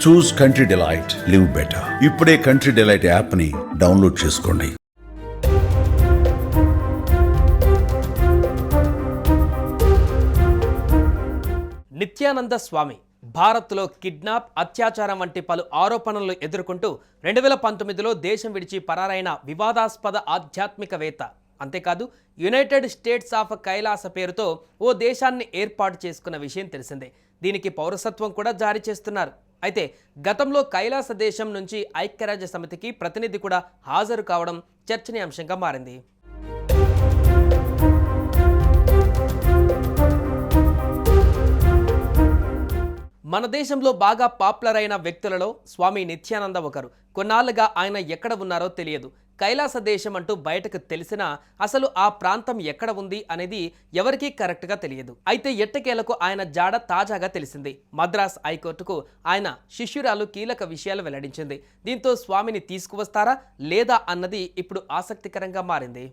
చూస్ country delight, live better. ఇప్పుడే country delight app ని download చేసుకోండి. నిత్యానంద స్వామి భారత్లో కిడ్నాప్, అత్యాచారం వంటి పలు ఆరోపణలు ఎదుర్కొంటూ 2019లో దేశం విడిచి పరారైన వివాదాస్పద ఆధ్యాత్మికవేత్త. అంతేకాదు యునైటెడ్ స్టేట్స్ ఆఫ్ కైలాస పేరుతో ఓ దేశాన్ని ఏర్పాటు చేసుకున్న విషయం తెలిసిందే. దీనికి పౌరసత్వం కూడా జారీ చేస్తున్నారు. అయితే గతంలో కైలాస దేశం నుంచి ఐక్యరాజ్య సమితికి ప్రతినిధి కూడా హాజరు కావడం చర్చనీయాంశంగా మారింది. మన దేశంలో బాగా పాపులర్ అయిన వ్యక్తులలో స్వామి నిత్యానంద ఒకరు. కొన్నాళ్లుగా ఆయన ఎక్కడ ఉన్నారో తెలియదు. కైలాస దేశం అంటూ బయటకు తెలిసినా అసలు ఆ ప్రాంతం ఎక్కడ ఉంది అనేది ఎవరికీ కరెక్ట్గా తెలియదు. అయితే ఎట్టకేలకు ఆయన జాడ తాజాగా తెలిసింది. మద్రాస్ హైకోర్టుకు ఆయన శిష్యురాలు కీలక విషయాలు వెల్లడించింది. దీంతో స్వామిని తీసుకువస్తారా లేదా అన్నది ఇప్పుడు ఆసక్తికరంగా మారింది.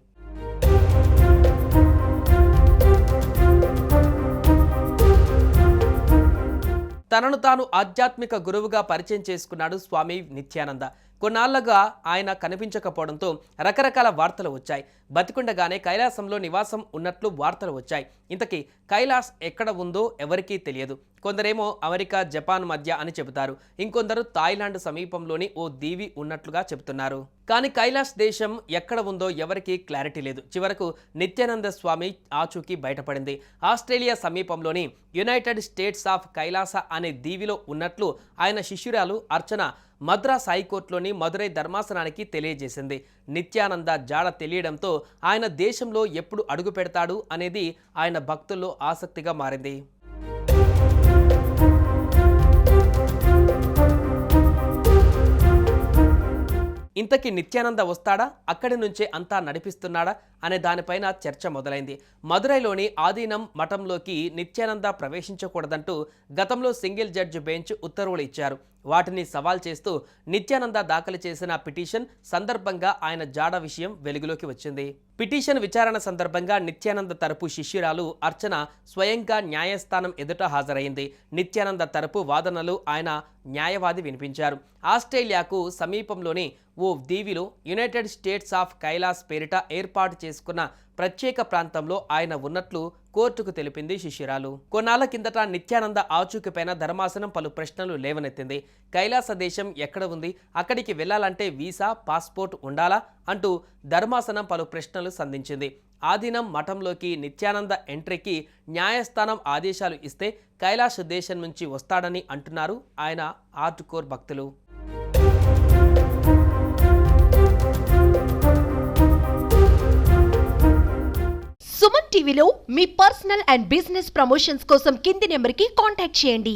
తనను తాను ఆధ్యాత్మిక గురువుగా పరిచయం చేసుకున్నాడు స్వామి నిత్యానంద. కొన్నాళ్లుగా ఆయన కనిపించకపోవడంతో రకరకాల వార్తలు వచ్చాయి. బతికుండగానే కైలాసంలో నివాసం ఉన్నట్లు వార్తలు వచ్చాయి. ఇంతకీ కైలాస్ ఎక్కడ ఉందో ఎవరికీ తెలియదు. కొందరేమో అమెరికా, జపాన్ మధ్య అని చెబుతారు. ఇంకొందరు థాయిలాండ్ సమీపంలోని ఓ దీవి ఉన్నట్లుగా చెబుతున్నారు. కానీ కైలాస్ దేశం ఎక్కడ ఉందో ఎవరికీ క్లారిటీ లేదు. చివరకు నిత్యానంద స్వామి ఆచూకీ బయటపడింది. ఆస్ట్రేలియా సమీపంలోని యునైటెడ్ స్టేట్స్ ఆఫ్ కైలాస అనే దీవిలో ఉన్నట్లు ఆయన శిష్యురాలు అర్చన మద్రాస్ హైకోర్టులోని మదురై ధర్మాసనానికి తెలియజేసింది. నిత్యానంద జాడ తెలియడంతో ఆయన దేశంలో ఎప్పుడు అడుగు పెడతాడు అనేది ఆయన భక్తుల్లో ఆసక్తిగా మారింది. ఇంతకీ నిత్యానంద వస్తాడా, అక్కడి నుంచే అంతా నడిపిస్తున్నాడా అనే దానిపైన చర్చ మొదలైంది. మదురైలోని ఆదీనం మఠంలోకి నిత్యానంద ప్రవేశించకూడదంటూ గతంలో సింగిల్ జడ్జి బెంచ్ ఉత్తర్వులు ఇచ్చారు. వాటిని సవాల్ చేస్తూ నిత్యానంద దాఖలు చేసిన పిటిషన్ సందర్భంగా ఆయన జాడ విషయం వెలుగులోకి వచ్చింది. పిటిషన్ విచారణ సందర్భంగా నిత్యానంద తరపు శిష్యురాలు అర్చన స్వయంగా న్యాయస్థానం ఎదుట హాజరైంది. నిత్యానంద తరపు వాదనలు ఆయన న్యాయవాది వినిపించారు. ఆస్ట్రేలియాకు సమీపంలోని ఓ దీవిలో యునైటెడ్ స్టేట్స్ ఆఫ్ కైలాస్ పేరిట ఏర్పాటు చేసుకున్న ప్రత్యేక ప్రాంతంలో ఆయన ఉన్నట్లు కోర్టుకు తెలిపింది శిష్యురాలు. కొన్నాళ్ల కిందట నిత్యానంద ఆచూకీపైన ధర్మాసనం పలు ప్రశ్నలు లేవనెత్తింది. కైలాస దేశం ఎక్కడ ఉంది, అక్కడికి వెళ్లాలంటే వీసా, పాస్పోర్ట్ ఉండాలా అంటూ ధర్మాసనం పలు ప్రశ్నలు సంధించింది. ఆదీనం మఠంలోకి నిత్యానంద ఎంట్రీకి న్యాయస్థానం ఆదేశాలు ఇస్తే కైలాస దేశం నుంచి వస్తాడని అంటున్నారు ఆయన హార్డ్ కోర్ భక్తులు. సుమన్ టీవీలో మీ పర్సనల్ అండ్ బిజినెస్ ప్రమోషన్స్ కోసం కింది నెంబర్కి కాంటాక్ట్ చేయండి.